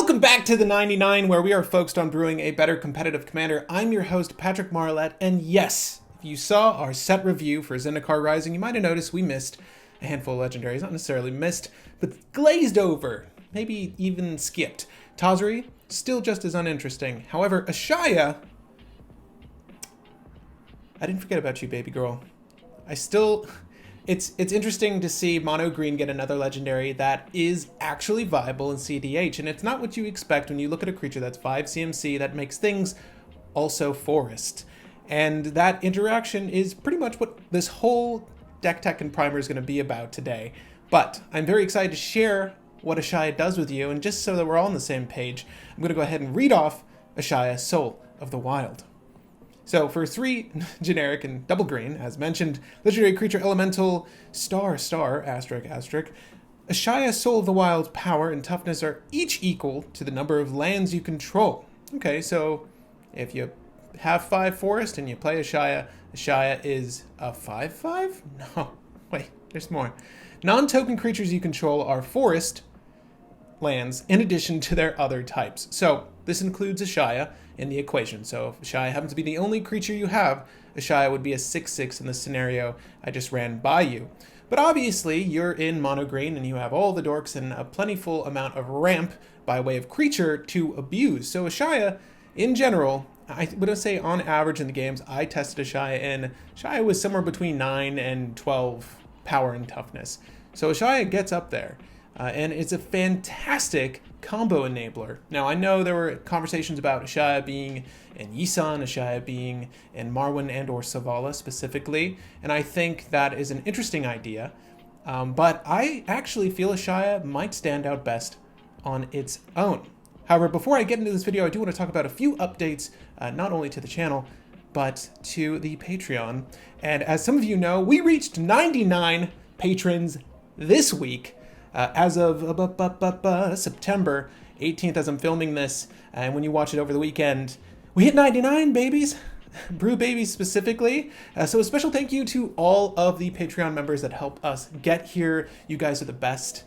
Welcome back to the 99, where we are focused on brewing a better competitive commander. I'm your host, Patrick Marlette, and yes, if you saw our set review for Zendikar Rising, you might have noticed we missed a handful of legendaries. Not necessarily missed, but glazed over, maybe even skipped. Tazri, still just as uninteresting. However, Ashaya, I didn't forget about you, baby girl. It's interesting to see Mono Green get another legendary that is actually viable in cEDH, and it's not what you expect when you look at a creature that's 5 CMC that makes things also forest. And that interaction is pretty much what this whole deck tech and primer is going to be about today. But I'm very excited to share what Ashaya does with you, and just so that we're all on the same page, I'm going to go ahead and read off Ashaya, Soul of the Wild. So for 3 generic and double green, as mentioned, legendary creature elemental, star, asterisk, asterisk, Ashaya, Soul of the Wild's power and toughness are each equal to the number of lands you control. Okay, so if you have 5 forest and you play Ashaya, Ashaya is a 5/5? No, wait, there's more. Non-token creatures you control are forest lands in addition to their other types. So this includes Ashaya in the equation. So if Ashaya happens to be the only creature you have, Ashaya would be a 6/6 in the scenario I just ran by you. But obviously you're in mono green and you have all the dorks and a plentiful amount of ramp by way of creature to abuse. So Ashaya, in general, I would say on average in the games I tested Ashaya in, Ashaya was somewhere between 9 and 12 power and toughness. So Ashaya gets up there. And it's a fantastic combo enabler. Now, I know there were conversations about Ashaya being in Yisan, Ashaya being in Marwyn and or Savala specifically, and I think that is an interesting idea. But I actually feel Ashaya might stand out best on its own. However, before I get into this video, I do want to talk about a few updates, not only to the channel, but to the Patreon. And as some of you know, we reached 99 patrons this week. As of September 18th, as I'm filming this, and when you watch it over the weekend, we hit 99 babies, brew babies specifically. So a special thank you to all of the Patreon members that help us get here. You guys are the best.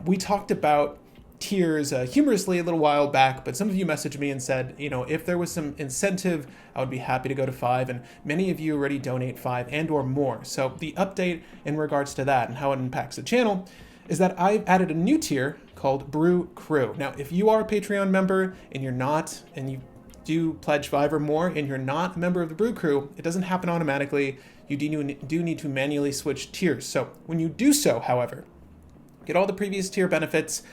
We talked about tiers humorously a little while back, but some of you messaged me and said, you know, if there was some incentive, I would be happy to go to 5, and many of you already donate 5 and or more. So the update in regards to that and how it impacts the channel is that I've added a new tier called Brew Crew. Now, if you are a Patreon member and you're not, and you do pledge 5 or more and you're not a member of the Brew Crew, it doesn't happen automatically. You do need to manually switch tiers. So when you do so, however, get all the previous tier benefits,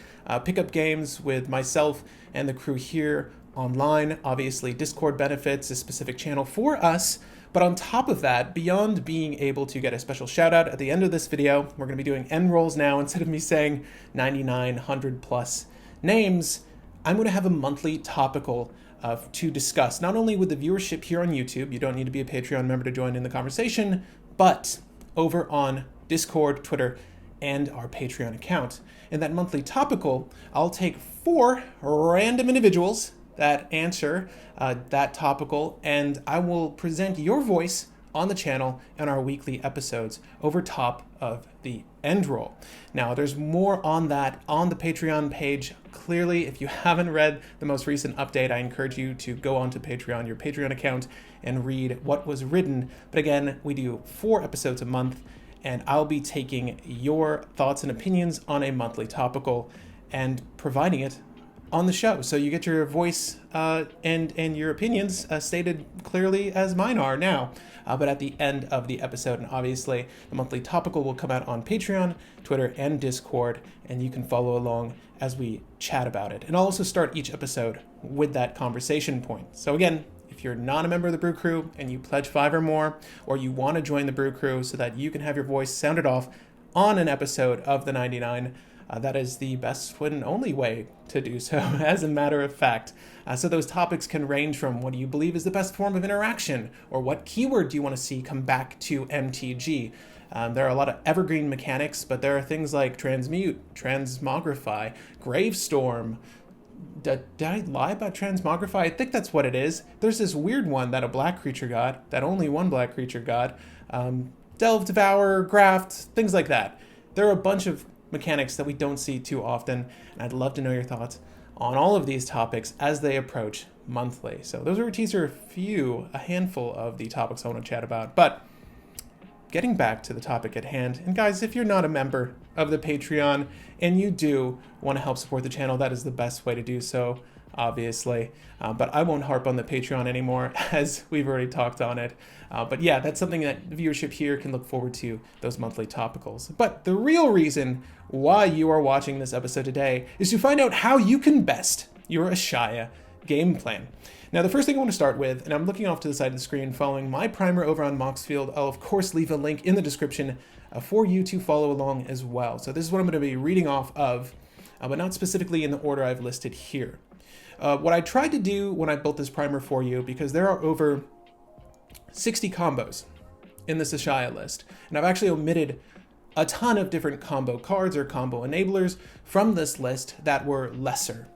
pick up games with myself and the crew here online, obviously Discord benefits, a specific channel for us. But on top of that, beyond being able to get a special shout out at the end of this video, we're going to be doing end rolls now. Instead of me saying 9,900 plus names, I'm going to have a monthly topical to discuss, not only with the viewership here on YouTube, you don't need to be a Patreon member to join in the conversation, but over on Discord, Twitter, and our Patreon account. In that monthly topical, I'll take 4 random individuals that answer that topical, and I will present your voice on the channel in our weekly episodes over top of the end roll. Now, there's more on that on the Patreon page. Clearly, if you haven't read the most recent update, I encourage you to go onto Patreon, your Patreon account, and read what was written. But again, we do 4 episodes a month, and I'll be taking your thoughts and opinions on a monthly topical and providing it on the show, so you get your voice and your opinions stated clearly as mine are now, but at the end of the episode. And obviously the monthly topical will come out on Patreon, Twitter, and Discord, and you can follow along as we chat about it. And I'll also start each episode with that conversation point. So again, if you're not a member of the Brew Crew and you pledge 5 or more, or you want to join the Brew Crew so that you can have your voice sounded off on an episode of the 99, that is the best and only way to do so, as a matter of fact. So those topics can range from what do you believe is the best form of interaction, or what keyword do you want to see come back to MTG. There are a lot of evergreen mechanics, but there are things like transmute, transmogrify, gravestorm. Did I lie about transmogrify? I think that's what it is. There's this weird one that a black creature got, that only one black creature got. Delve, Devour, Graft, things like that. There are a bunch of mechanics that we don't see too often, and I'd love to know your thoughts on all of these topics as they approach monthly. So those are a handful of the topics I want to chat about. But getting back to the topic at hand, and guys, if you're not a member of the Patreon and you do want to help support the channel, that is the best way to do so, obviously. But I won't harp on the Patreon anymore, as we've already talked on it. But yeah, that's something that viewership here can look forward to, those monthly topicals. But the real reason why you are watching this episode today is to find out how you can best your Ashaya game plan. Now, the first thing I want to start with, and I'm looking off to the side of the screen following my primer over on Moxfield. I'll, of course, leave a link in the description for you to follow along as well. So this is what I'm going to be reading off of, but not specifically in the order I've listed here. What I tried to do when I built this primer for you, because there are over 60 combos in this Ashaya list, and I've actually omitted a ton of different combo cards or combo enablers from this list that were lesser.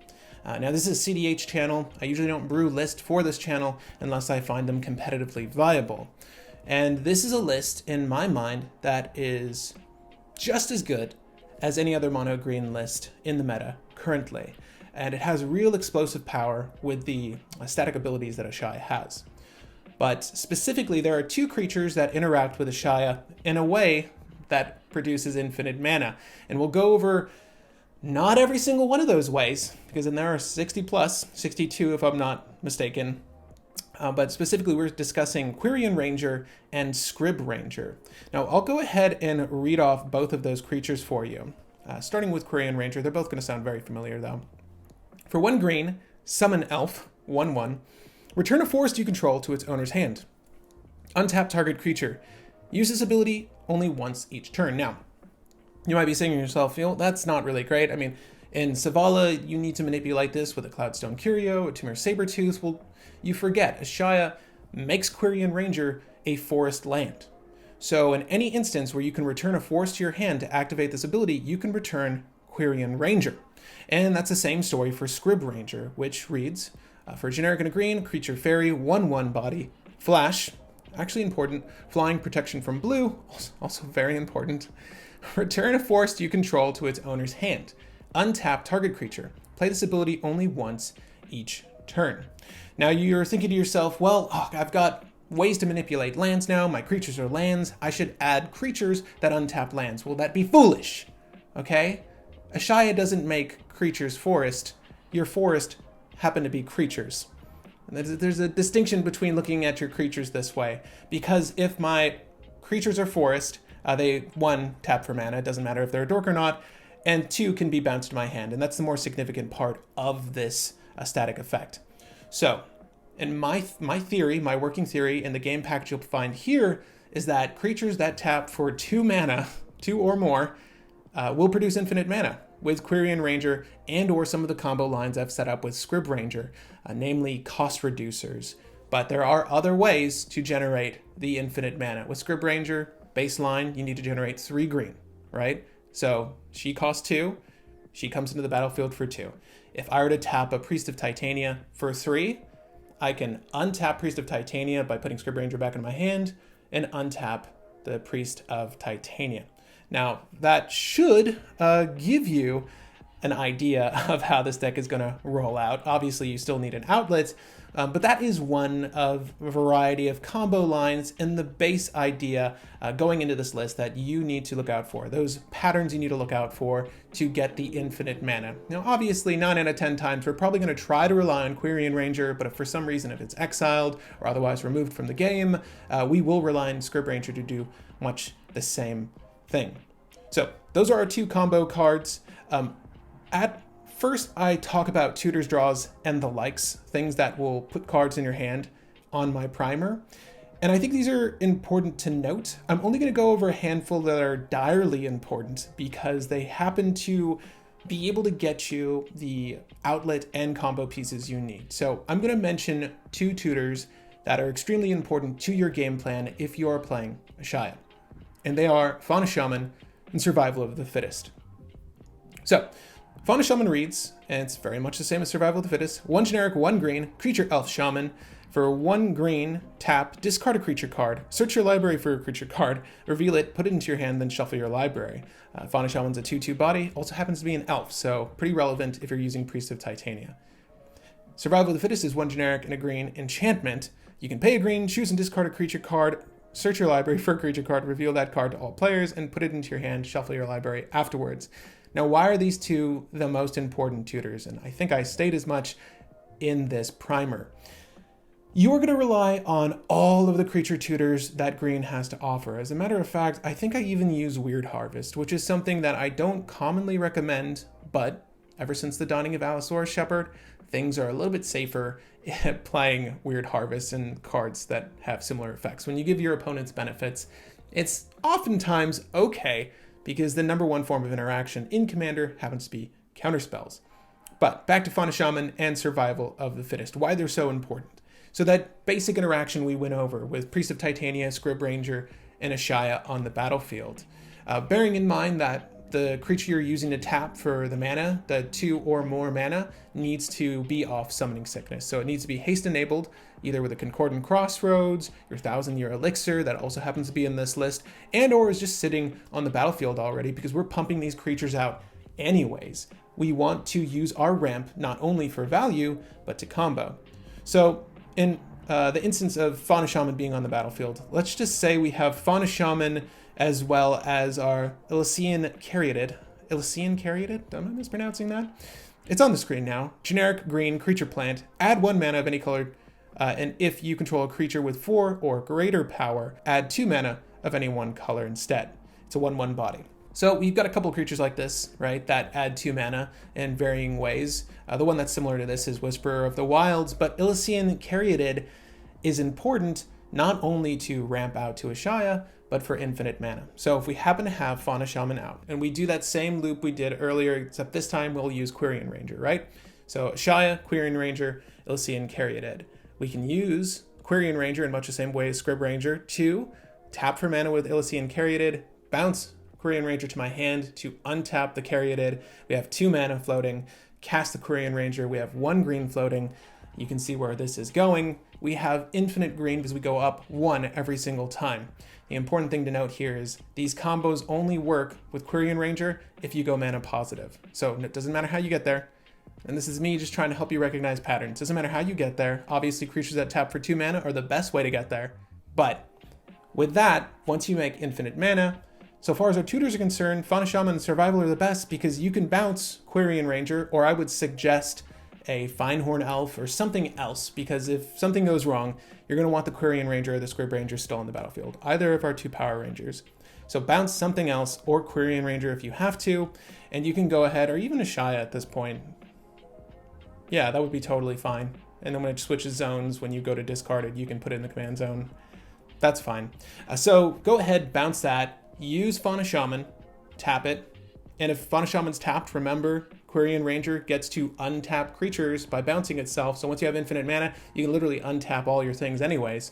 Now, this is a cEDH channel. I usually don't brew list for this channel unless I find them competitively viable. And this is a list, in my mind, that is just as good as any other mono green list in the meta currently. And it has real explosive power with the static abilities that Ashaya has. But specifically, there are two creatures that interact with Ashaya in a way that produces infinite mana. And we'll go over not every single one of those ways, because then there are 60 plus, 62 if I'm not mistaken. But specifically, we're discussing Quirion Ranger and Scrib Ranger. Now, I'll go ahead and read off both of those creatures for you. Starting with Quirion Ranger, they're both going to sound very familiar though. For 1 green, summon Elf, 1/1. Return a forest you control to its owner's hand. Untap target creature. Use this ability only once each turn. Now, you might be saying to yourself, that's not really great. I mean, in Savala, you need to manipulate this with a Cloudstone Curio, a Tumor Sabertooth. Well, you forget, Ashaya makes Quirion Ranger a forest land. So in any instance where you can return a forest to your hand to activate this ability, you can return Quirion Ranger. And that's the same story for Scrib Ranger, which reads, for generic and a green, creature fairy, 1/1 body, flash, actually important, flying protection from blue, also very important. Return a forest you control to its owner's hand. Untap target creature. Play this ability only once each turn. Now you're thinking to yourself, well, I've got ways to manipulate lands now. My creatures are lands. I should add creatures that untap lands. Will that be foolish? Okay? Ashaya doesn't make creatures forest. Your forest happen to be creatures. And there's a distinction between looking at your creatures this way. Because if my creatures are forest, they, 1, tap for mana, it doesn't matter if they're a dork or not, and 2, can be bounced to my hand, and that's the more significant part of this static effect. So, in my theory, my working theory, in the game package you'll find here, is that creatures that tap for 2 mana, 2 or more, will produce infinite mana with Quirion Ranger and or some of the combo lines I've set up with Scrib Ranger, namely cost reducers. But there are other ways to generate the infinite mana. With Scrib Ranger, baseline, you need to generate 3 green, right? So she costs 2, she comes into the battlefield for 2. If I were to tap a Priest of Titania for 3, I can untap Priest of Titania by putting Scrib Ranger back in my hand and untap the Priest of Titania. Now, that should give you an idea of how this deck is going to roll out. Obviously, you still need an outlet, but that is one of a variety of combo lines and the base idea going into this list that you need to look out for. Those patterns you need to look out for to get the infinite mana. Now, obviously, 9 out of 10 times, we're probably going to try to rely on Quirion Ranger, but if for some reason, if it's exiled or otherwise removed from the game, we will rely on Scrib Ranger to do much the same thing. So those are our 2 combo cards. At first, I talk about tutors, draws, and the likes, things that will put cards in your hand on my primer. And I think these are important to note. I'm only going to go over a handful that are direly important because they happen to be able to get you the outlet and combo pieces you need. So I'm going to mention 2 tutors that are extremely important to your game plan if you are playing Ashaya. And they are Fauna Shaman and Survival of the Fittest. So, Fauna Shaman reads, and it's very much the same as Survival of the Fittest, 1 generic, 1 green, creature elf shaman. For 1 green, tap, discard a creature card, search your library for a creature card, reveal it, put it into your hand, then shuffle your library. Fauna Shaman's a 2/2 body, also happens to be an elf, so pretty relevant if you're using Priest of Titania. Survival of the Fittest is 1 generic and a green enchantment. You can pay a green, choose and discard a creature card, search your library for a creature card, reveal that card to all players, and put it into your hand, shuffle your library afterwards. Now, why are these two the most important tutors? And I think I state as much in this primer. You're going to rely on all of the creature tutors that green has to offer. As a matter of fact, I think I even use Weird Harvest, which is something that I don't commonly recommend, but ever since the dawning of Allosaurus Shepherd, things are a little bit safer at playing Weird Harvest and cards that have similar effects. When you give your opponents benefits, it's oftentimes okay, because the number one form of interaction in Commander happens to be counterspells. But back to Fauna Shaman and Survival of the Fittest, why they're so important. So that basic interaction we went over with Priest of Titania, Scrib Ranger, and Ashaya on the battlefield. Bearing in mind that the creature you're using to tap for the mana, the 2 or more mana, needs to be off Summoning Sickness. So it needs to be haste enabled, either with a Concordant Crossroads, your 1,000-year elixir, that also happens to be in this list, and or is just sitting on the battlefield already, because we're pumping these creatures out anyways. We want to use our ramp not only for value, but to combo. So in the instance of Fauna Shaman being on the battlefield, let's just say we have Fauna Shaman as well as our Elysian Caryatid. Elysian Caryatid? Am I mispronouncing that? It's on the screen now. Generic green creature plant. Add 1 mana of any color, and if you control a creature with 4 or greater power, add 2 mana of any one color instead. It's a 1/1 body. So we've got a couple of creatures like this, right, that add 2 mana in varying ways. The one that's similar to this is Whisperer of the Wilds, but Elysian Caryatid is important not only to ramp out to Ashaya, but for infinite mana. So if we happen to have Fauna Shaman out, and we do that same loop we did earlier, except this time we'll use Quirion Ranger, right? So Ashaya, Quirion Ranger, Elysian Caryatid. We can use Quirion Ranger in much the same way as Scrib Ranger to tap for mana with Elysian Caryatid, bounce Quirion Ranger to my hand to untap the Caryatid. We have 2 mana floating. Cast the Quirion Ranger. We have 1 green floating. You can see where this is going. We have infinite green because we go up 1 every single time. The important thing to note here is these combos only work with Quirion Ranger if you go mana positive. So it doesn't matter how you get there. And this is me just trying to help you recognize patterns. Doesn't matter how you get there. Obviously, creatures that tap for 2 mana are the best way to get there. But with that, once you make infinite mana, so far as our tutors are concerned, Fauna Shaman and Survival are the best because you can bounce Quirion Ranger, or I would suggest a Finehorn Elf or something else, because if something goes wrong, you're going to want the Quirion Ranger or the Scrib Ranger still on the battlefield, either of our 2 Power Rangers. So bounce something else or Quirion Ranger if you have to, and you can go ahead, or even Ashaya at this point. Yeah, that would be totally fine. And then when it switches zones, when you go to discard it, you can put it in the command zone. That's fine. So go ahead, bounce that. Use Fauna Shaman, tap it, and if Fauna Shaman's tapped, remember, Quirion Ranger gets to untap creatures by bouncing itself, so once you have infinite mana, you can literally untap all your things anyways.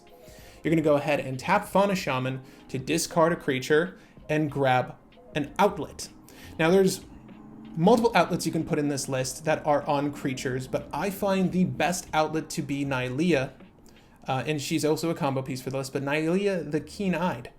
You're going to go ahead and tap Fauna Shaman to discard a creature and grab an outlet. Now there's multiple outlets you can put in this list that are on creatures, but I find the best outlet to be Nylea, and she's also a combo piece for the list, but Nylea the Keen-Eyed,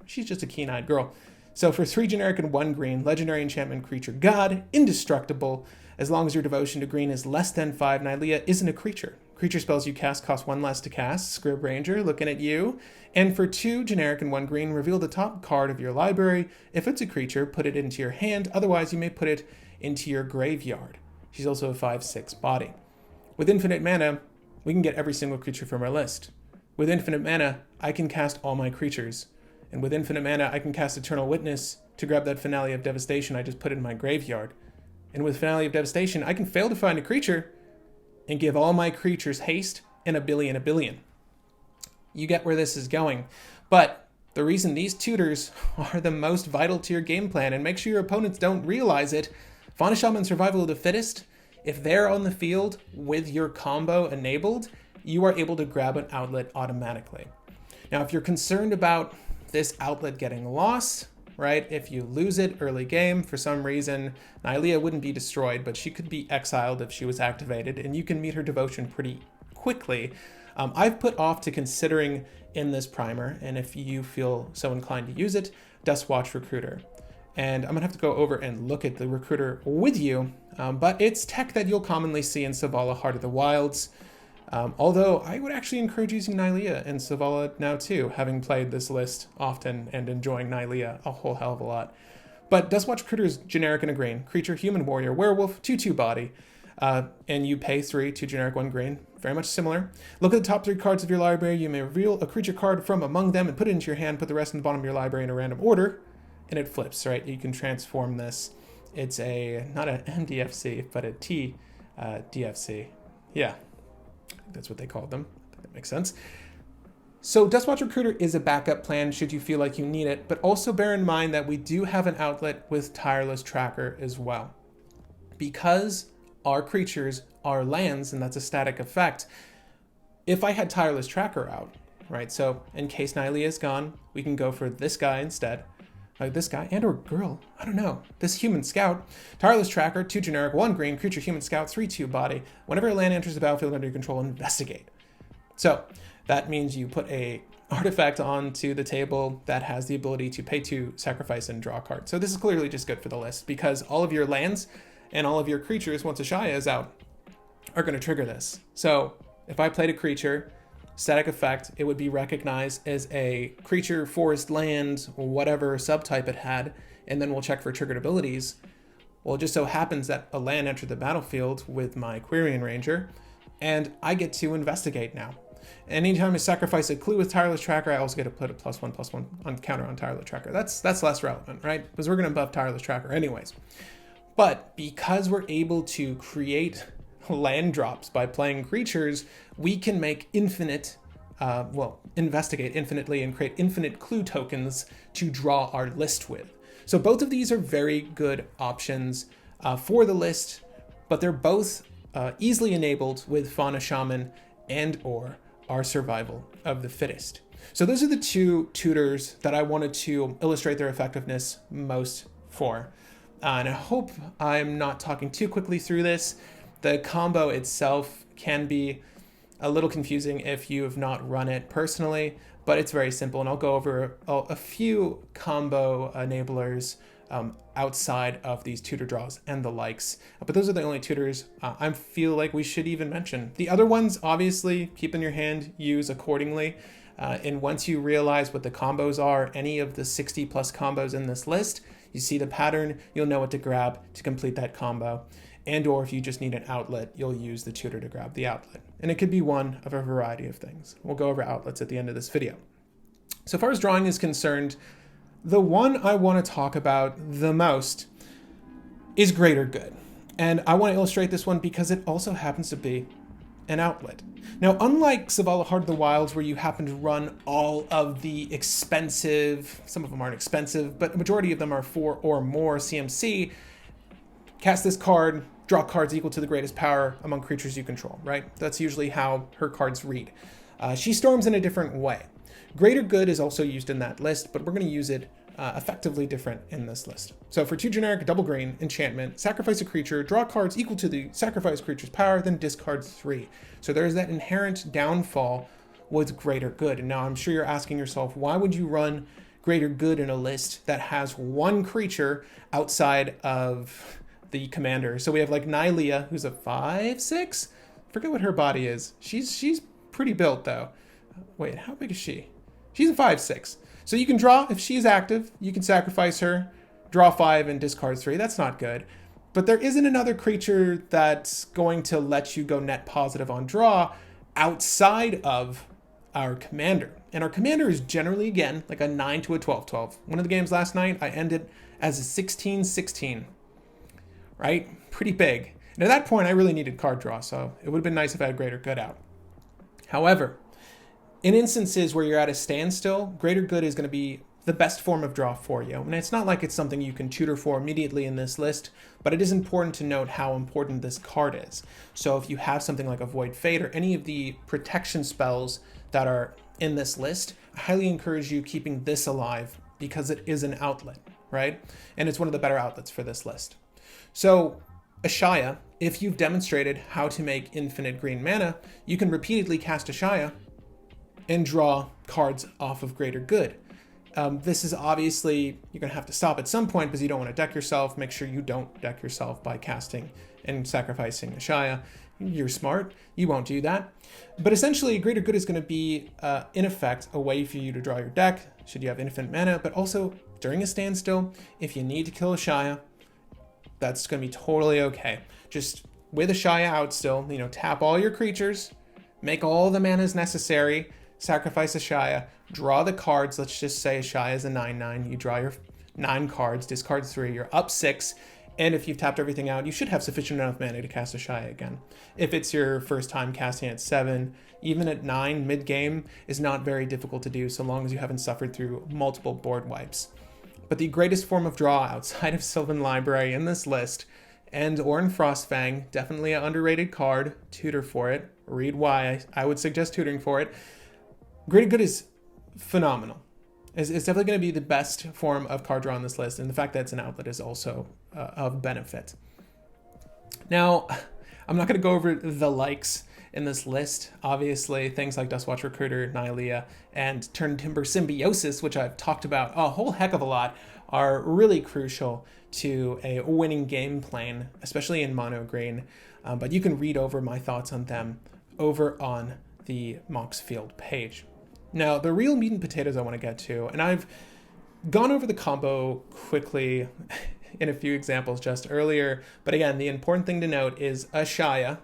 she's just a keen-eyed girl. So for 3 generic and 1 green, legendary enchantment creature god, indestructible. As long as your devotion to green is less than 5, Nylea isn't a creature. Creature spells you cast cost 1 less to cast. Scrib Ranger, looking at you. And for 2 generic and 1 green, reveal the top card of your library. If it's a creature, put it into your hand. Otherwise, you may put it into your graveyard. She's also a 5/6 body. With infinite mana, we can get every single creature from our list. With infinite mana, I can cast all my creatures. And with infinite mana, I can cast Eternal Witness to grab that Finale of Devastation I just put in my graveyard. And with Finale of Devastation, I can fail to find a creature and give all my creatures haste and a billion. You get where this is going. But the reason these tutors are the most vital to your game plan, and make sure your opponents don't realize it, Fauna Shaman Survival of the Fittest, if they're on the field with your combo enabled, you are able to grab an outlet automatically. Now, if you're concerned about this outlet getting lost, right? If you lose it early game for some reason, Nylea wouldn't be destroyed, but she could be exiled if she was activated, and you can meet her devotion pretty quickly, I've put off to considering in this primer, and if you feel so inclined to use it, Dustwatch Recruiter. And I'm gonna have to go over and look at the Recruiter with you, but it's tech that you'll commonly see in Zavala Heart of the Wilds. Although I would actually encourage using Nylea in Zavala now too, having played this list often and enjoying Nylea a whole hell of a lot. But Dustwatch Recruiter is generic and a green. Creature, human, warrior, werewolf, 2/2 body. And you pay 3, 2 generic, 1 green. Very much similar. Look at the top 3 cards of your library. You may reveal a creature card from among them and put it into your hand. Put the rest in the bottom of your library in a random order. And it flips, right? You can transform this. It's not an MDFC, but a TDFC. Yeah, that's what they called them. That makes sense. So Dustwatch Recruiter is a backup plan should you feel like you need it, but also bear in mind that we do have an outlet with Tireless Tracker as well. Because our creatures are lands, and that's a static effect, if I had Tireless Tracker out, right, so in case Nylea is gone, we can go for this guy instead. This guy, and or girl, I don't know. This human scout. Tireless Tracker, 2 generic, 1 green, creature, human scout, 3/2 body. Whenever a land enters the battlefield under your control, investigate. So that means you put a artifact onto the table that has the ability to pay 2, sacrifice, and draw a card. So this is clearly just good for the list because all of your lands and all of your creatures, once Ashaya is out, are going to trigger this. So if I played a creature, static effect, it would be recognized as a creature, forest, land, whatever subtype it had, and then we'll check for triggered abilities. Well, it just so happens that a land entered the battlefield with my Quirion Ranger, and I get to investigate now. Anytime I sacrifice a clue with Tireless Tracker, I also get to put a +1/+1 on counter on Tireless Tracker. That's less relevant, right? Because we're going to buff Tireless Tracker anyways. But because we're able to create land drops by playing creatures, we can make investigate infinitely and create infinite clue tokens to draw our list with. So both of these are very good options for the list, but they're both easily enabled with Fauna Shaman and or our Survival of the Fittest. So those are the 2 tutors that I wanted to illustrate their effectiveness most for. And I hope I'm not talking too quickly through this. The combo itself can be a little confusing if you have not run it personally, but it's very simple. And I'll go over a few combo enablers outside of these tutor draws and the likes. But those are the only tutors I feel like we should even mention. The other ones, obviously, keep in your hand, use accordingly. And once you realize what the combos are, any of the 60 plus combos in this list, you see the pattern, you'll know what to grab to complete that combo. And or if you just need an outlet, you'll use the tutor to grab the outlet. And it could be one of a variety of things. We'll go over outlets at the end of this video. So far as drawing is concerned, the one I want to talk about the most is Greater Good. And I want to illustrate this one because it also happens to be an outlet. Now, unlike Zavala Heart of the Wilds, where you happen to run all of the expensive, some of them aren't expensive, but a majority of them are 4 or more CMC, cast this card, draw cards equal to the greatest power among creatures you control, right? That's usually how her cards read. She storms in a different way. Greater Good is also used in that list, but we're going to use it effectively different in this list. So for 2 generic, double green, enchantment, sacrifice a creature, draw cards equal to the sacrificed creature's power, then discard 3. So there's that inherent downfall with Greater Good. And now I'm sure you're asking yourself, why would you run Greater Good in a list that has 1 creature outside of the commander? So we have like Nylea, who's a 5/6. Forget what her body is. She's pretty built though. Wait, how big is she? She's a 5/6. So you can draw if she's active. You can sacrifice her, draw 5, and discard 3. That's not good. But there isn't another creature that's going to let you go net positive on draw outside of our commander. And our commander is generally, again, like a 9 to a 12/12. One of the games last night, I ended as a 16/16. Right? Pretty big. And at that point, I really needed card draw, so it would have been nice if I had Greater Good out. However, in instances where you're at a standstill, Greater Good is going to be the best form of draw for you. And it's not like it's something you can tutor for immediately in this list, but it is important to note how important this card is. So if you have something like a Void Fate or any of the protection spells that are in this list, I highly encourage you keeping this alive because it is an outlet, right? And it's one of the better outlets for this list. So Ashaya if you've demonstrated how to make infinite green mana, you can repeatedly cast Ashaya and draw cards off of Greater Good. This is obviously, you're going to have to stop at some point because you don't want to deck yourself. Make sure you don't deck yourself by casting and sacrificing Ashaya. You're smart. You won't do that. But essentially, Greater Good is going to be, in effect, a way for you to draw your deck, should you have infinite mana, but also during a standstill, if you need to kill Ashaya, that's going to be totally okay. Just with Ashaya out still, tap all your creatures, make all the manas necessary, sacrifice Ashaya, draw the cards. Let's just say Ashaya is a 9/9. You draw your 9 cards, discard 3, you're up 6. And if you've tapped everything out, you should have sufficient enough mana to cast Ashaya again. If it's your first time casting at 7, even at 9 mid-game is not very difficult to do so long as you haven't suffered through multiple board wipes. But the greatest form of draw outside of Sylvan Library in this list, and Orin Frostfang, definitely an underrated card, tutor for it, read why I would suggest tutoring for it. Greater Good is phenomenal. It's definitely going to be the best form of card draw on this list, and the fact that it's an outlet is also of benefit. Now, I'm not going to go over the likes in this list. Obviously, things like Dustwatch Recruiter, Nylea, and Turn Timber Symbiosis, which I've talked about a whole heck of a lot, are really crucial to a winning game plan, especially in mono green. But you can read over my thoughts on them over on the Mox Field page. Now, the real meat and potatoes I want to get to, and I've gone over the combo quickly in a few examples just earlier, but again, the important thing to note is Ashaya,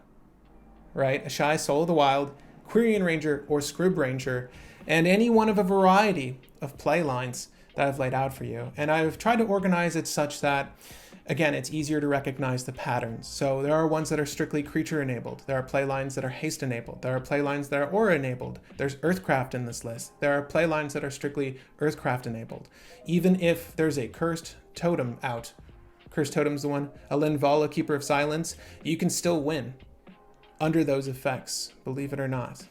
right? Ashaya, Soul of the Wild, Quirion Ranger, or Scrib Ranger, and any one of a variety of play lines that I've laid out for you. And I've tried to organize it such that, again, it's easier to recognize the patterns. So there are ones that are strictly creature enabled. There are play lines that are haste enabled. There are play lines that are aura enabled. There's Earthcraft in this list. There are play lines that are strictly Earthcraft enabled. Even if there's a Cursed Totem out, Cursed Totem's the one, a Linvala, Keeper of Silence, you can still win under those effects, believe it or not.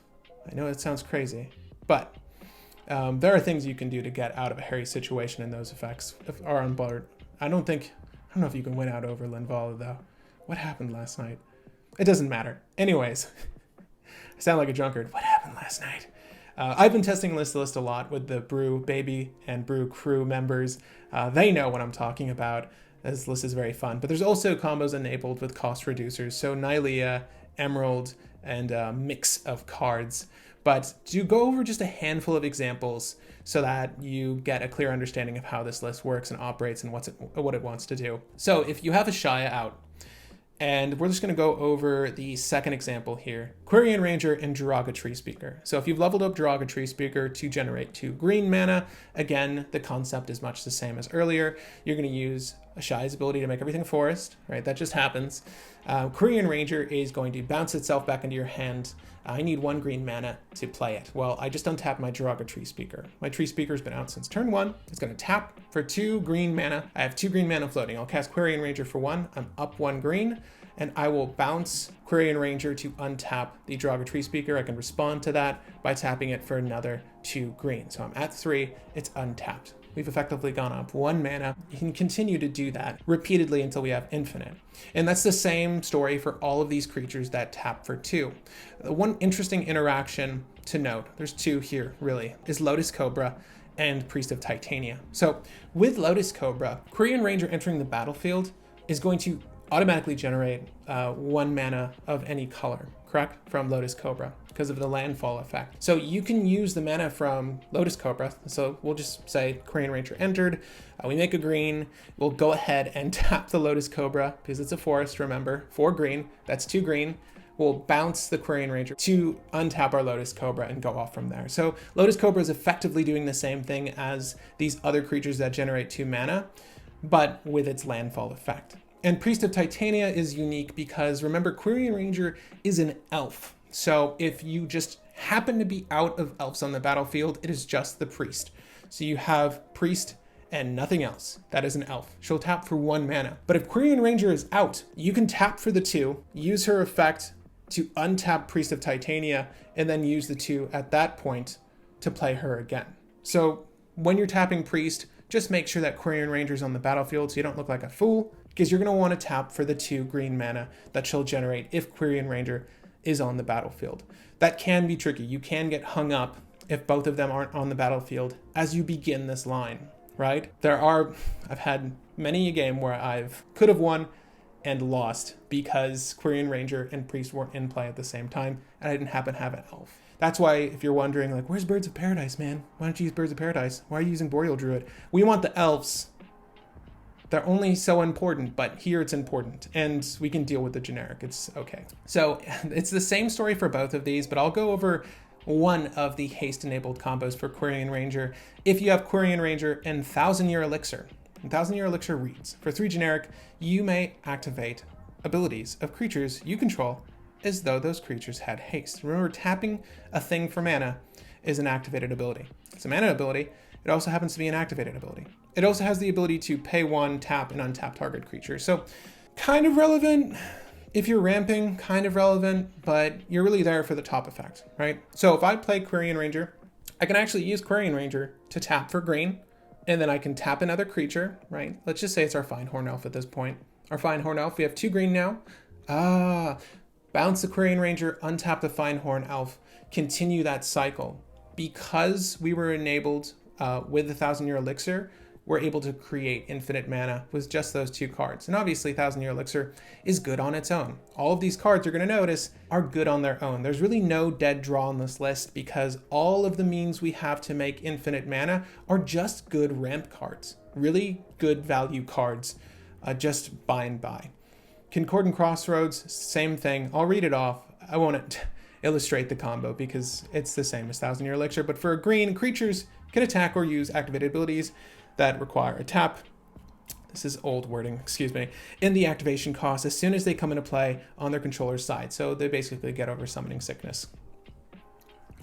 I know it sounds crazy, but there are things you can do to get out of a hairy situation, and those effects are on board. I don't know if you can win out over Linvala, though. What happened last night? It doesn't matter. Anyways, I sound like a drunkard. What happened last night? I've been testing this list a lot with the Brew Baby and Brew Crew members. They know what I'm talking about. This list is very fun. But there's also combos enabled with cost reducers. So Nylea, Emerald, and a mix of cards. But to go over just a handful of examples so that you get a clear understanding of how this list works and operates and what it wants to do. So if you have Ashaya out, and we're just going to go over the second example here, Quirion Ranger and Jiraga Tree Speaker. So if you've leveled up Jiraga Tree Speaker to generate 2 green mana, again, the concept is much the same as earlier. You're going to use Ashaya's ability to make everything forest, right? That just happens. Quirion Ranger is going to bounce itself back into your hand. I need 1 green mana to play it. Well, I just untapped my Jiraga Tree Speaker. My Tree Speaker's been out since turn 1. It's going to tap for 2 green mana. I have 2 green mana floating. I'll cast Quirion Ranger for 1. I'm up 1 green, and I will bounce Quirion Ranger to untap the Jiraga Tree Speaker. I can respond to that by tapping it for another 2 green. So I'm at 3. It's untapped. We've effectively gone up 1 mana. You can continue to do that repeatedly until we have infinite. And that's the same story for all of these creatures that tap for 2. One interesting interaction to note, there's 2 here really, is Lotus Cobra and Priest of Titania. So with Lotus Cobra, Quirion Ranger entering the battlefield is going to automatically generate 1 mana of any color, correct? From Lotus Cobra, because of the landfall effect. So you can use the mana from Lotus Cobra. So we'll just say Quirion Ranger entered, we make a green, we'll go ahead and tap the Lotus Cobra, because it's a forest, remember, 4 green, that's 2 green. We'll bounce the Quirion Ranger to untap our Lotus Cobra and go off from there. So Lotus Cobra is effectively doing the same thing as these other creatures that generate 2 mana, but with its landfall effect. And Priest of Titania is unique because, remember, Quirion Ranger is an elf. So if you just happen to be out of elves on the battlefield, it is just the priest. So you have priest and nothing else. That is an elf. She'll tap for 1 mana. But if Quirion Ranger is out, you can tap for the 2, use her effect to untap Priest of Titania, and then use the 2 at that point to play her again. So when you're tapping priest, just make sure that Quirion Ranger's on the battlefield so you don't look like a fool. because you're going to want to tap for the 2 green mana that she'll generate if Quirion Ranger is on the battlefield. That can be tricky. You can get hung up if both of them aren't on the battlefield as you begin this line, right? I've had many a game where I've could have won and lost because Quirion Ranger and Priest weren't in play at the same time, and I didn't happen to have an elf. That's why, if you're wondering, like, where's Birds of Paradise, man? Why don't you use Birds of Paradise? Why are you using Boreal Druid? We want the elves. They're only so important, but here it's important, and we can deal with the generic. It's okay. So it's the same story for both of these, but I'll go over one of the haste-enabled combos for Quirion Ranger. If you have Quirion Ranger and 1,000-Year Elixir, 1,000-Year Elixir reads, for 3 generic, you may activate abilities of creatures you control as though those creatures had haste. Remember, tapping a thing for mana is an activated ability. It's a mana ability. It also happens to be an activated ability. It also has the ability to pay 1, tap, and untap target creature. So kind of relevant if you're ramping, kind of relevant, but you're really there for the top effect, right? So if I play Quirion Ranger, I can actually use Quirion Ranger to tap for green, and then I can tap another creature, right? Let's just say it's our Fine-Horn Elf at this point. Our Fine-Horn Elf, we have 2 green now. Bounce the Quirion Ranger, untap the Fine-Horn Elf, continue that cycle. Because we were enabled with the 1,000-Year Elixir, we're able to create infinite mana with just those 2 cards. And obviously 1,000-Year Elixir is good on its own. All of these cards you're going to notice are good on their own. There's really no dead draw on this list because all of the means we have to make infinite mana are just good ramp cards. Really good value cards, just buy and buy. Concordant Crossroads, same thing. I'll read it off. I won't illustrate the combo because it's the same as 1,000-Year Elixir, but for a green, creatures can attack or use activated abilities that require a tap. This is old wording, excuse me. In the activation cost as soon as they come into play on their controller's side. So they basically get over Summoning Sickness.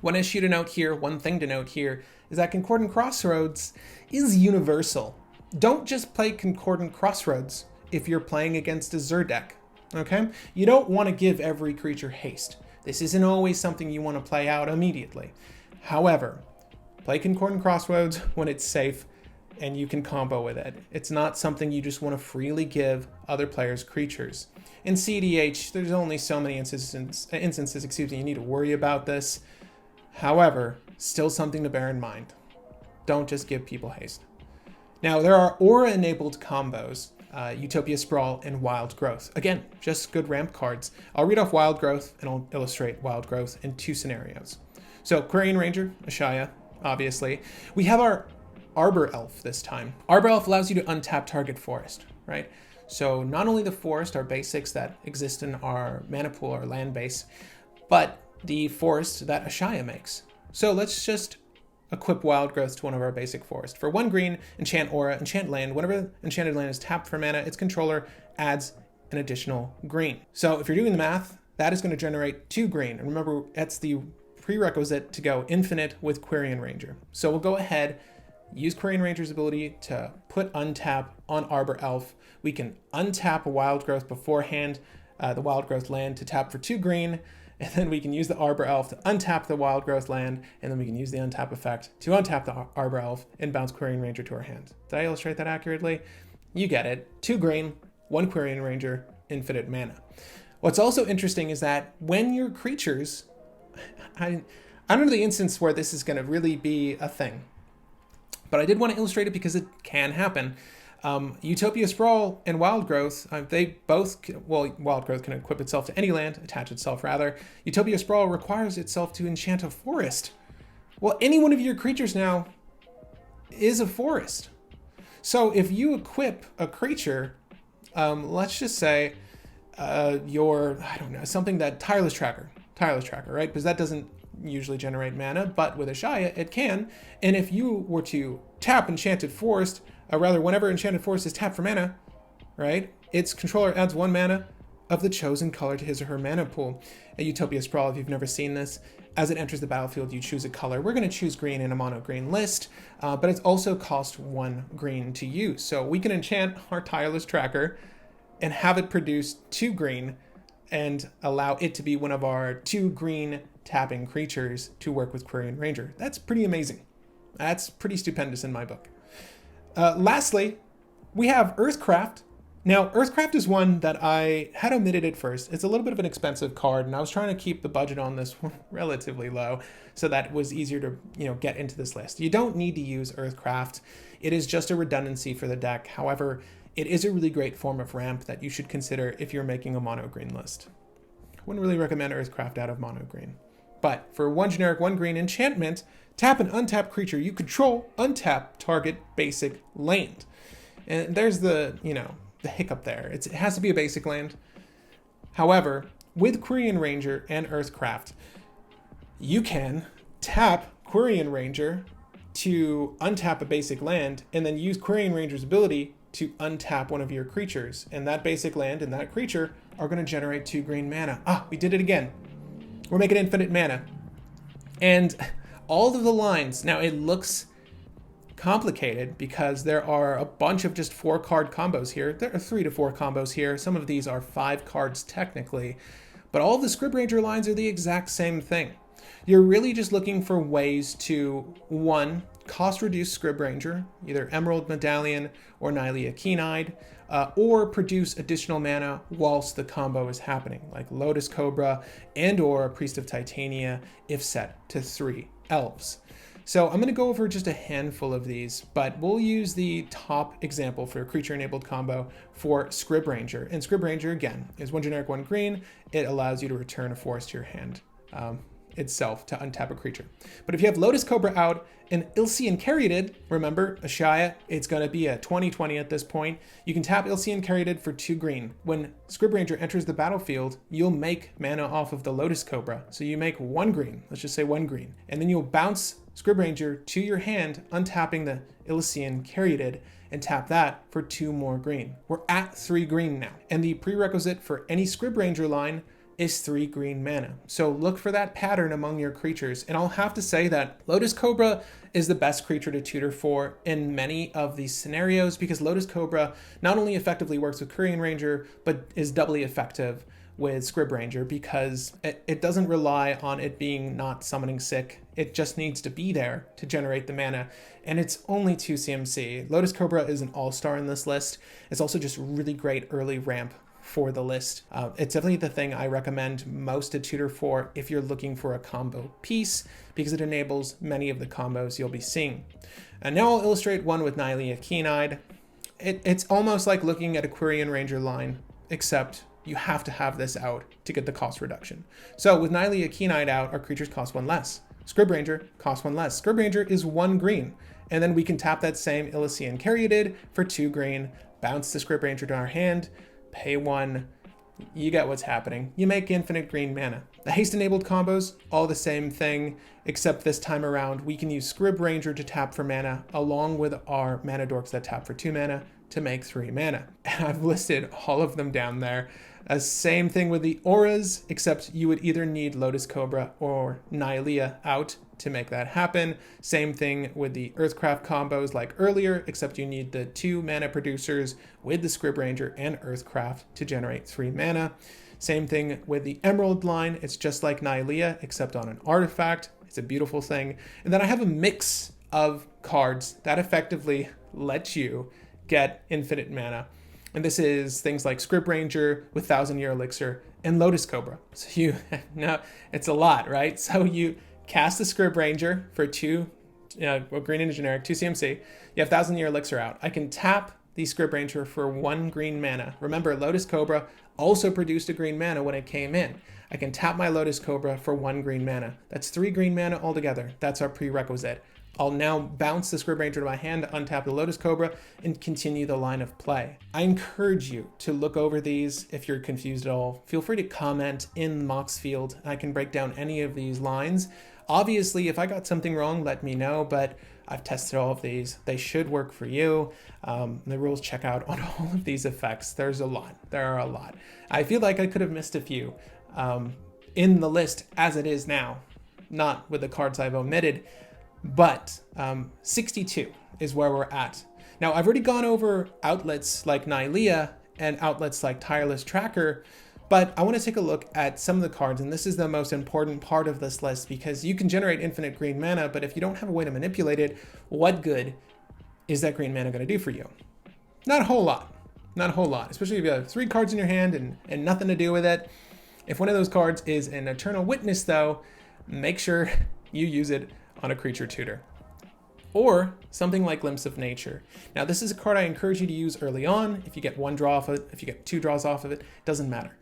One issue to note here, one thing to note here, is that Concordant Crossroads is universal. Don't just play Concordant Crossroads if you're playing against a Xur deck, okay? You don't want to give every creature haste. This isn't always something you want to play out immediately. However, play Concordant Crossroads when it's safe and you can combo with it. It's not something you just want to freely give other players' creatures. In cEDH, there's only so many instances, you need to worry about this. However, still something to bear in mind. Don't just give people haste. Now, there are aura-enabled combos, Utopia Sprawl and Wild Growth. Again, just good ramp cards. I'll read off Wild Growth and I'll illustrate Wild Growth in 2 scenarios. So, Quirion Ranger, Ashaya, obviously. We have our Arbor Elf this time. Arbor Elf allows you to untap target forest, right? So not only the forest, our basics that exist in our mana pool, our land base, but the forest that Ashaya makes. So let's just equip Wild Growth to one of our basic forests. For 1 green, enchant aura, enchant land. Whenever enchanted land is tapped for mana, its controller adds an additional green. So if you're doing the math, that is going to generate 2 green. And remember, that's the prerequisite to go infinite with Quirion Ranger. So we'll go ahead, use Quirion Ranger's ability to put untap on Arbor Elf. We can untap a Wild Growth beforehand, the Wild Growth land to tap for 2 green, and then we can use the Arbor Elf to untap the Wild Growth land, and then we can use the untap effect to untap the Arbor Elf and bounce Quirion Ranger to our hand. Did I illustrate that accurately? You get it. 2 green, 1 Quirion Ranger, infinite mana. What's also interesting is that when your creatures, I don't know the instance where this is going to really be a thing, but I did want to illustrate it because it can happen. Utopia Sprawl and Wild Growth, they both, Wild Growth can equip itself to any land, attach itself rather. Utopia Sprawl requires itself to enchant a forest. Well, any one of your creatures now is a forest. So if you equip a creature, let's just say something that Tireless Tracker, right? Because that doesn't usually generate mana, but with Ashaya, it can. And if you were to tap Enchanted Forest, whenever Enchanted Forest is tapped for mana, right, its controller adds 1 mana of the chosen color to his or her mana pool. At Utopia Sprawl, if you've never seen this, as it enters the battlefield, you choose a color. We're going to choose green in a mono green list, but it's also cost 1 green to use. So we can enchant our Tireless Tracker and have it produce 2 green and allow it to be one of our 2 green tapping creatures to work with Quirion Ranger. That's pretty amazing. That's pretty stupendous in my book. Lastly, we have Earthcraft, Now, Earthcraft is one that I had omitted at first. It's a little bit of an expensive card, and I was trying to keep the budget on this one relatively low so that it was easier to get into this list. You don't need to use Earthcraft. It is just a redundancy for the deck. However, it is a really great form of ramp that you should consider if you're making a mono green list. I wouldn't really recommend Earthcraft out of mono green. But for 1 generic, 1 green enchantment, tap an untapped creature you control, untap target basic land. And there's the hiccup there. It has to be a basic land. However, with Quirion Ranger and Earthcraft, you can tap Quirion Ranger to untap a basic land and then use Quirion Ranger's ability to untap one of your creatures. And that basic land and that creature are going to generate 2 green mana. We did it again. We're making infinite mana. And all of the lines, now it looks complicated because there are a bunch of just 4 card combos here. There are 3 to 4 combos here. Some of these are 5 cards technically, but all of the Scribranger lines are the exact same thing. You're really just looking for ways to, 1, cost reduce Scribranger, either Emerald Medallion or Nylea Keen-Eyed, or produce additional mana whilst the combo is happening, like Lotus Cobra and or Priest of Titania if set to 3 elves. So I'm going to go over just a handful of these, but we'll use the top example for a creature-enabled combo for Scribranger. And Scribranger, again, is 1 generic, 1 green. It allows you to return a forest to your hand itself to untap a creature. But if you have Lotus Cobra out and Ilsean Caryatid, remember, Ashaya, it's going to be a 20/20 at this point. You can tap Ilsean Caryatid for 2 green. When Scribranger enters the battlefield, you'll make mana off of the Lotus Cobra. So you make 1 green, let's just say 1 green. And then you'll bounce Scribranger to your hand, untapping the Ilsean Caryatid, and tap that for 2 more green. We're at 3 green now. And the prerequisite for any Scribranger line is 3 green mana. So look for that pattern among your creatures. And I'll have to say that Lotus Cobra is the best creature to tutor for in many of these scenarios because Lotus Cobra not only effectively works with Quirion Ranger, but is doubly effective with Scribranger because it doesn't rely on it being not summoning sick. It just needs to be there to generate the mana. And it's only 2 CMC. Lotus Cobra is an all-star in this list. It's also just really great early ramp for the list. It's definitely the thing I recommend most to tutor for if you're looking for a combo piece because it enables many of the combos you'll be seeing. And now I'll illustrate one with Nylea Keen-Eyed. It's almost like looking at a Quirion Ranger line, except you have to have this out to get the cost reduction. So with Nylea Keen-Eyed out, our creatures cost 1 less. Scribranger costs 1 less. Scribranger is 1 green. And then we can tap that same Ilsean Caryatid for 2 green, bounce the Scribranger to our hand, pay 1, you get what's happening. You make infinite green mana. The haste-enabled combos, all the same thing, except this time around, we can use Scribranger to tap for mana, along with our mana dorks that tap for 2 mana to make 3 mana. And I've listed all of them down there. Same thing with the auras, except you would either need Lotus Cobra or Nylea out to make that happen. Same thing with the Earthcraft combos like earlier, except you need the 2 mana producers with the Scribranger and Earthcraft to generate 3 mana. Same thing with the Emerald line. It's just like Nylea, except on an artifact. It's a beautiful thing. And then I have a mix of cards that effectively let you get infinite mana. And this is things like Scribranger with 1,000-Year Elixir and Lotus Cobra. So it's a lot, right? So you cast the Scribranger for 2, green and generic, 2 CMC. You have 1,000-Year Elixir out. I can tap the Scribranger for 1 green mana. Remember, Lotus Cobra also produced a green mana when it came in. I can tap my Lotus Cobra for 1 green mana. That's 3 green mana altogether. That's our prerequisite. I'll now bounce the Scribranger to my hand, untap the Lotus Cobra, and continue the line of play. I encourage you to look over these if you're confused at all. Feel free to comment in Mox field. I can break down any of these lines. Obviously, if I got something wrong, let me know, but I've tested all of these. They should work for you. The rules check out on all of these effects. There are a lot. I feel like I could have missed a few in the list as it is now, not with the cards I've omitted. But 62 is where we're at. Now, I've already gone over outlets like Nylea and outlets like Tireless Tracker, but I want to take a look at some of the cards, and this is the most important part of this list because you can generate infinite green mana, but if you don't have a way to manipulate it, what good is that green mana going to do for you? Not a whole lot. Not a whole lot, especially if you have 3 cards in your hand and nothing to do with it. If one of those cards is an Eternal Witness, though, make sure you use it on a creature tutor. Or something like Glimpse of Nature. Now, this is a card I encourage you to use early on. If you get 1 draw off of it, if you get 2 draws off of it, doesn't matter.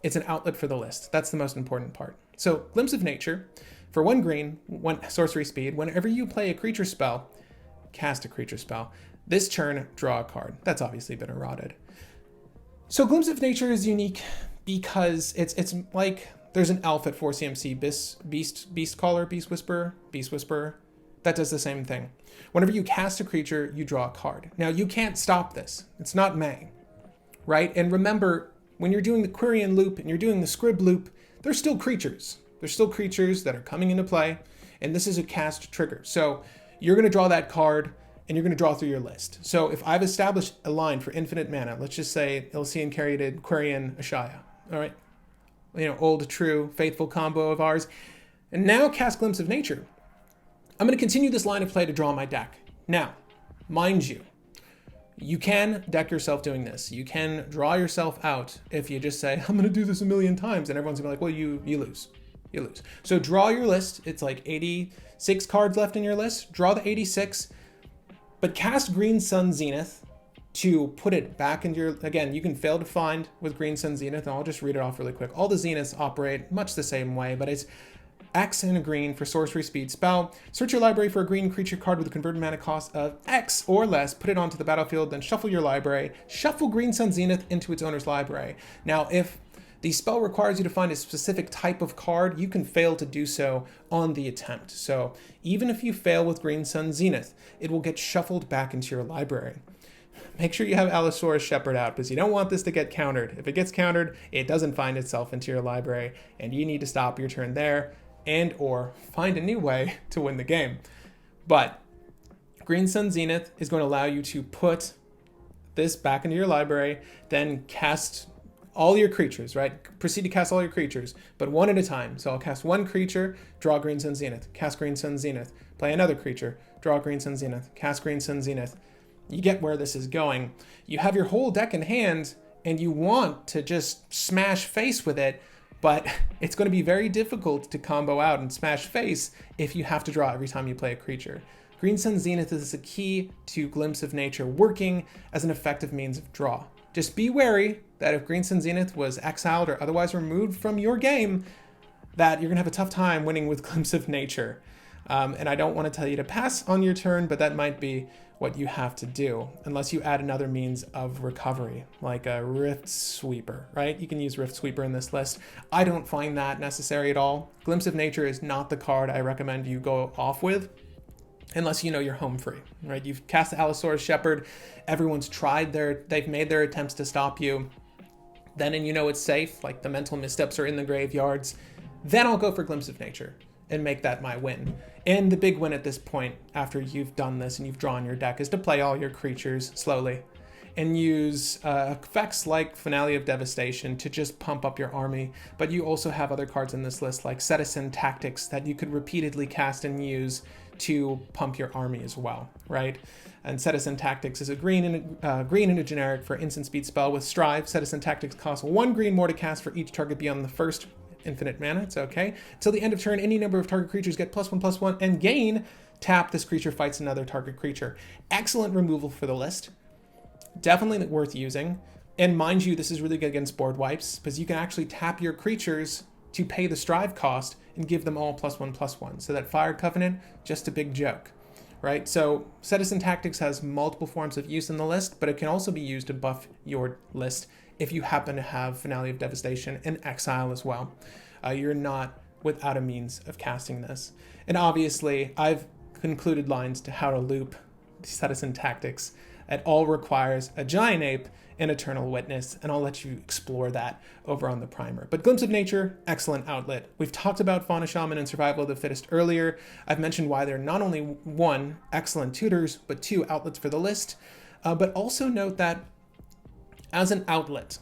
It's an outlet for the list. That's the most important part. So, Glimpse of Nature, for 1 green, 1 sorcery speed, whenever you play a creature spell, cast a creature spell, this turn, draw a card. That's obviously been eroded. So, Glimpse of Nature is unique because it's like there's an elf at 4 CMC, Beast Caller, Beast Whisperer. That does the same thing. Whenever you cast a creature, you draw a card. Now, you can't stop this. It's not May, right? And remember, when you're doing the Quirion loop and you're doing the Scrib loop, they're still creatures. They're still creatures that are coming into play, and this is a cast trigger. So you're going to draw that card, and you're going to draw through your list. So if I've established a line for infinite mana, let's just say Ilsean Caryatid, Quirion, Ashaya, all right? Old, true, faithful combo of ours. And now cast Glimpse of Nature. I'm going to continue this line of play to draw my deck. Now, mind you, you can deck yourself doing this. You can draw yourself out if you just say, I'm going to do this a million times, and everyone's going to be like, well, you lose. You lose. So draw your list. It's like 86 cards left in your list. Draw the 86, but cast Green Sun Zenith to put it back into your, again, you can fail to find with Green Sun Zenith, and I'll just read it off really quick. All the Zeniths operate much the same way, but it's X and a green for sorcery speed spell. Search your library for a green creature card with a converted mana cost of X or less, put it onto the battlefield, then shuffle your library. Shuffle Green Sun Zenith into its owner's library. Now, if the spell requires you to find a specific type of card, you can fail to do so on the attempt. So even if you fail with Green Sun Zenith, it will get shuffled back into your library. Make sure you have Allosaurus Shepherd out, because you don't want this to get countered. If it gets countered, it doesn't find itself into your library, and you need to stop your turn there and or find a new way to win the game. But Green Sun Zenith is going to allow you to put this back into your library, then cast all your creatures, right? Proceed to cast all your creatures, but one at a time. So I'll cast 1 creature, draw Green Sun Zenith, cast Green Sun Zenith, play another creature, draw Green Sun Zenith, cast Green Sun Zenith. You get where this is going. You have your whole deck in hand, and you want to just smash face with it, but it's going to be very difficult to combo out and smash face if you have to draw every time you play a creature. Green Sun Zenith is a key to Glimpse of Nature working as an effective means of draw. Just be wary that if Green Sun Zenith was exiled or otherwise removed from your game, that you're going to have a tough time winning with Glimpse of Nature. And I don't want to tell you to pass on your turn, but that might be what you have to do, unless you add another means of recovery, like a Rift Sweeper, right? You can use Rift Sweeper in this list. I don't find that necessary at all. Glimpse of Nature is not the card I recommend you go off with, unless you know you're home free, right? You've cast the Allosaurus Shepherd, everyone's they've made their attempts to stop you, then and you know it's safe, like the mental missteps are in the graveyards, then I'll go for Glimpse of Nature and make that my win. And the big win at this point, after you've done this and you've drawn your deck, is to play all your creatures slowly and use effects like Finale of Devastation to just pump up your army. But you also have other cards in this list like Citizen Tactics that you could repeatedly cast and use to pump your army as well, right? And Citizen Tactics is a green and a generic for instant speed spell with Strive. Citizen Tactics costs 1 green more to cast for each target beyond the first infinite mana. It's okay. Till the end of turn, any number of target creatures get +1/+1 and gain. Tap, this creature fights another target creature. Excellent removal for the list. Definitely worth using. And mind you, this is really good against board wipes, because you can actually tap your creatures to pay the Strive cost and give them all +1/+1. So that Fire Covenant, just a big joke, right? So Citizen Tactics has multiple forms of use in the list, but it can also be used to buff your list if you happen to have Finale of Devastation and Exile as well. You're not without a means of casting this. And obviously, I've concluded lines to how to loop Citizen Tactics. It all requires a Giant Ape and Eternal Witness, and I'll let you explore that over on the primer. But Glimpse of Nature, excellent outlet. We've talked about Fauna Shaman and Survival of the Fittest earlier. I've mentioned why they're not only 1, excellent tutors, but 2, outlets for the list. But also note that as an outlet,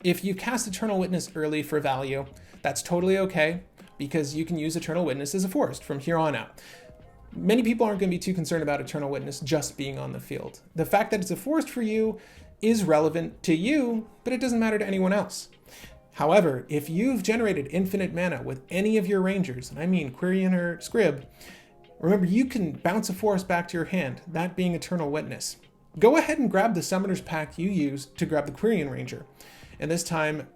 if you cast Eternal Witness early for value, that's totally okay, because you can use Eternal Witness as a forest from here on out. Many people aren't going to be too concerned about Eternal Witness just being on the field. The fact that it's a forest for you is relevant to you, but it doesn't matter to anyone else. However, if you've generated infinite mana with any of your rangers, and I mean Quirion or Scrib, remember you can bounce a forest back to your hand, that being Eternal Witness. Go ahead and grab the Summoner's Pact you used to grab the Quirion Ranger. And this time,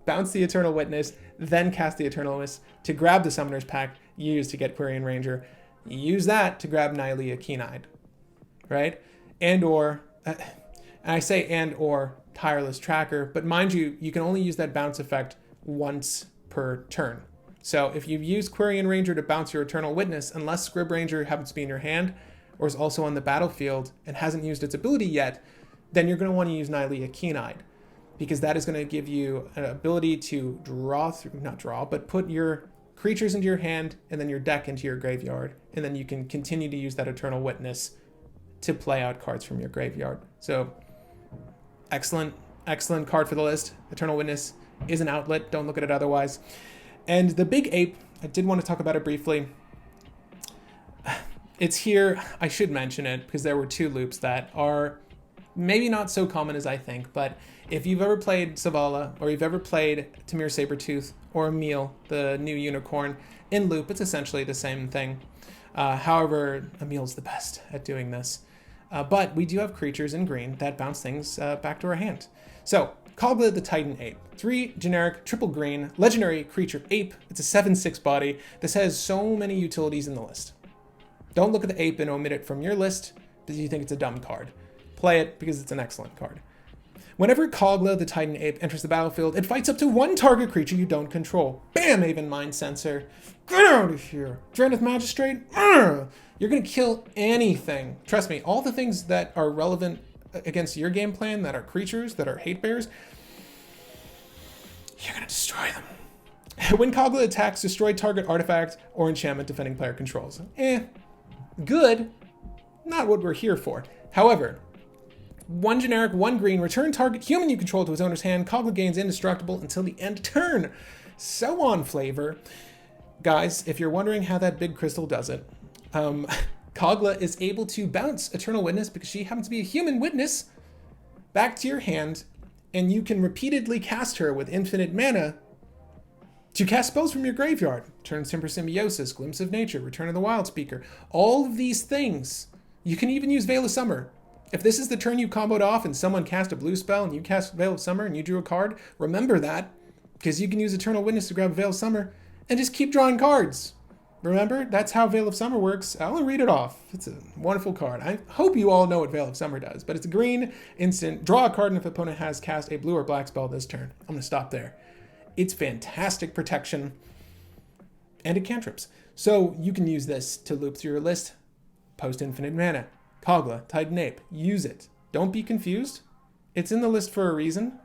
bounce the Eternal Witness, then cast the Eternal Witness to grab the Summoner's Pact you used to get Quirion Ranger. Use that to grab Nylea Keen-Eyed, right? And I say and or Tireless Tracker, but mind you, you can only use that bounce effect once per turn. So if you use Quirion Ranger to bounce your Eternal Witness, unless Scrib Ranger happens to be in your hand or is also on the battlefield and hasn't used its ability yet, then you're going to want to use Nylea Keen-Eyed, because that is going to give you an ability to but put your creatures into your hand and then your deck into your graveyard, and then you can continue to use that Eternal Witness to play out cards from your graveyard. So excellent card for the list. Eternal Witness is an outlet. Don't look at it otherwise. And the Big Ape, I did want to talk about it briefly. It's here. I should mention it because there were two loops that are maybe not so common as I think, but if you've ever played Zavala or you've ever played Tamir Sabertooth or Emil, the new unicorn, in loop, it's essentially the same thing. However, Emil's the best at doing this. But we do have creatures in green that bounce things back to our hand. So, Kogla the Titan Ape. 3 generic, triple green, legendary creature ape. It's a 7/6 body. This has so many utilities in the list. Don't look at the ape and omit it from your list because you think it's a dumb card. Play it because it's an excellent card. Whenever Kogla the Titan Ape enters the battlefield, it fights up to 1 target creature you don't control. Bam, Aven Mind Sensor. Get out of here. Drannith Magistrate. You're going to kill anything. Trust me, all the things that are relevant against your game plan, that are creatures, that are hate bears, you're going to destroy them. When Kogla attacks, destroy target artifact or enchantment defending player controls. Good. Not what we're here for. However, 1 generic, 1 green, return target human you control to its owner's hand. Kogla gains indestructible until the end of turn. So on flavor. Guys, if you're wondering how that big crystal does it, Kogla is able to bounce Eternal Witness because she happens to be a human witness back to your hand, and you can repeatedly cast her with infinite mana to cast spells from your graveyard. Turn Timber Symbiosis, Glimpse of Nature, Return of the Wild Speaker. All of these things. You can even use Veil of Summer. If this is the turn you comboed off and someone cast a blue spell and you cast Veil of Summer and you drew a card, remember that, because you can use Eternal Witness to grab Veil of Summer and just keep drawing cards. Remember, that's how Veil of Summer works. I'll read it off. It's a wonderful card. I hope you all know what Veil of Summer does, but it's a green instant. Draw a card, and if opponent has cast a blue or black spell this turn. I'm going to stop there. It's fantastic protection, and it cantrips. So you can use this to loop through your list. Post infinite mana. Kogla, Titan Ape. Use it. Don't be confused. It's in the list for a reason.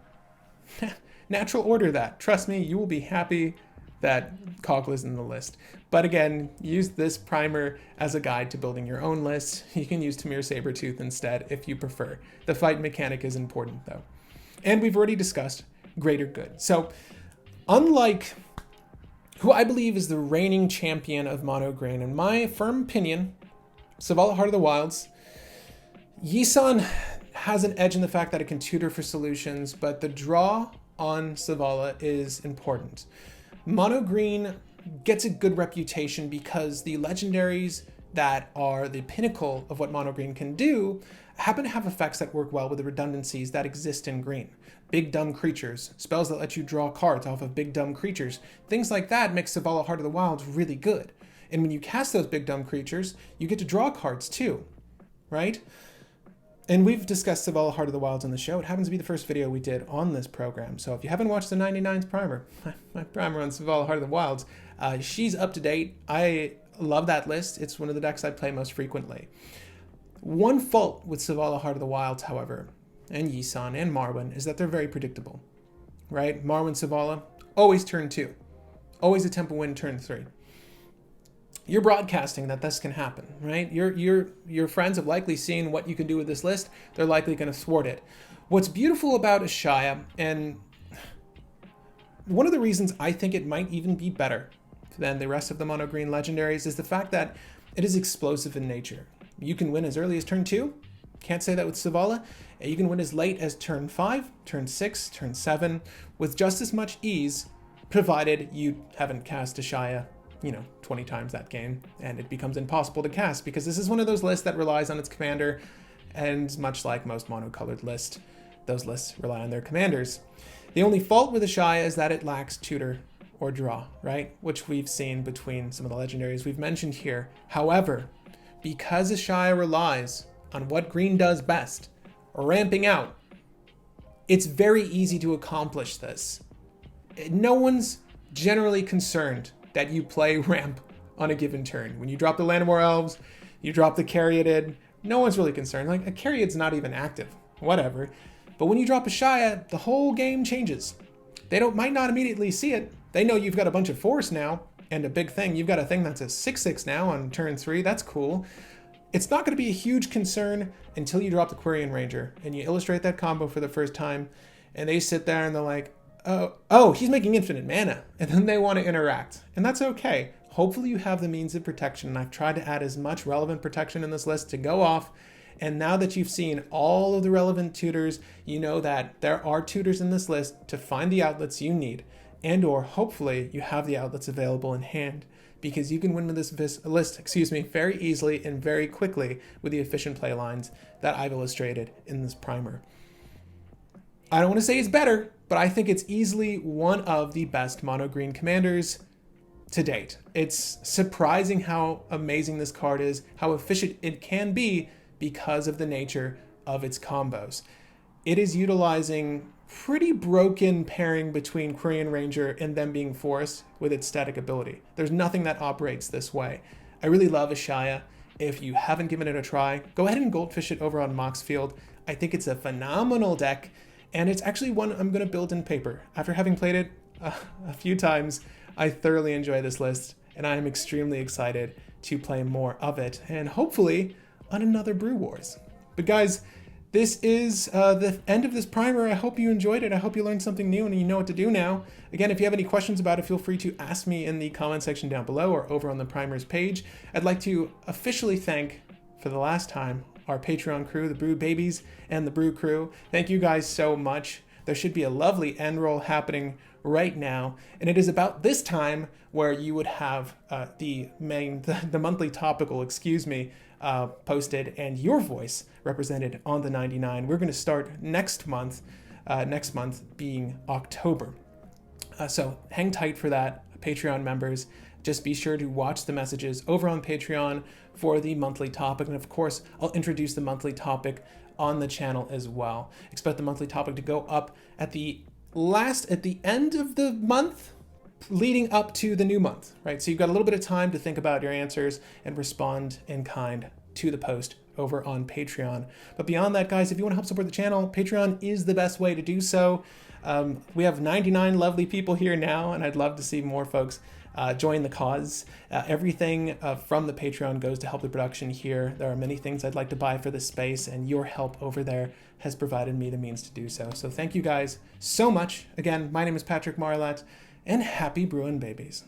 Natural order that. Trust me, you will be happy that Kogla's in the list. But again, use this primer as a guide to building your own list. You can use Tamir Sabertooth instead if you prefer. The fight mechanic is important though. And we've already discussed greater good. So unlike who I believe is the reigning champion of mono green, in my firm opinion, Zavala Heart of the Wilds, Yisan has an edge in the fact that it can tutor for solutions, but the draw on Zavala is important. Mono green gets a good reputation because the legendaries that are the pinnacle of what mono green can do happen to have effects that work well with the redundancies that exist in green. Big dumb creatures, spells that let you draw cards off of big dumb creatures, things like that make Zavala Heart of the Wilds really good. And when you cast those big dumb creatures, you get to draw cards too, right? And we've discussed Zavala Heart of the Wilds on the show. It happens to be the first video we did on this program. So if you haven't watched the 99's primer, my primer on Zavala Heart of the Wilds, she's up to date. I love that list. It's one of the decks I play most frequently. One fault with Zavala Heart of the Wilds, however, and Yisan and Marwyn, is that they're very predictable, right? Marwyn, Zavala, always turn 2. Always a tempo win turn 3. You're broadcasting that this can happen, right? Your friends have likely seen what you can do with this list. They're likely going to thwart it. What's beautiful about Ashaya, and one of the reasons I think it might even be better than the rest of the mono green legendaries, is the fact that it is explosive in nature. You can win as early as turn 2. Can't say that with Zavala. You can win as late as turn 5, turn 6, turn 7, with just as much ease, provided you haven't cast Ashaya, 20 times that game, and it becomes impossible to cast, because this is one of those lists that relies on its commander, and much like most monocolored lists, those lists rely on their commanders. The only fault with Ashaya is that it lacks tutor or draw, right? Which we've seen between some of the legendaries we've mentioned here. However, because Ashaya relies on what green does best, ramping out, it's very easy to accomplish this. No one's generally concerned that you play ramp on a given turn. When you drop the Llanowar Elves, you drop the Caryatid, no one's really concerned. Like, a Caryatid's not even active, whatever. But when you drop Ashaya, the whole game changes. They might not immediately see it. They know you've got a bunch of force now, and a big thing. You've got a thing that's a 6/6 now on turn 3. That's cool. It's not going to be a huge concern until you drop the Quirion Ranger, and you illustrate that combo for the first time, and they sit there and they're like, oh, he's making infinite mana, and then they want to interact, and that's okay. Hopefully you have the means of protection, and I've tried to add as much relevant protection in this list to go off. And now that you've seen all of the relevant tutors, you know that there are tutors in this list to find the outlets you need, and or hopefully you have the outlets available in hand, because you can win with this list, very easily and very quickly with the efficient play lines that I've illustrated in this primer. I don't want to say it's better, but I think it's easily one of the best mono green commanders to date. It's surprising how amazing this card is, how efficient it can be, because of the nature of its combos. It is utilizing pretty broken pairing between Quirion Ranger and them being Forest with its static ability. There's nothing that operates this way. I really love Ashaya. If you haven't given it a try, go ahead and goldfish it over on Moxfield. I think it's a phenomenal deck, and it's actually one I'm going to build in paper. After having played it a few times, I thoroughly enjoy this list, and I am extremely excited to play more of it, and hopefully on another Brew Wars. But guys, this is the end of this primer. I hope you enjoyed it. I hope you learned something new and you know what to do now. Again, if you have any questions about it, feel free to ask me in the comment section down below or over on the primers page. I'd like to officially thank, for the last time, our Patreon crew, the Brew Babies and the Brew Crew. Thank you guys so much. There should be a lovely end roll happening right now, and it is about this time where you would have the monthly topical, posted, and your voice represented on the 99. We're going to start next month being October. So hang tight for that, Patreon members. Just be sure to watch the messages over on Patreon for the monthly topic, and of course, I'll introduce the monthly topic on the channel as well. Expect the monthly topic to go up at the end of the month, leading up to the new month, right? So you've got a little bit of time to think about your answers and respond in kind to the post over on Patreon. But beyond that, guys, if you want to help support the channel, Patreon is the best way to do so. We have 99 lovely people here now, and I'd love to see more folks join the cause. Everything from the Patreon goes to help the production here. There are many things I'd like to buy for this space, and your help over there has provided me the means to do so. So thank you guys so much. Again, my name is Patrick Marlett, and happy brewing, babies.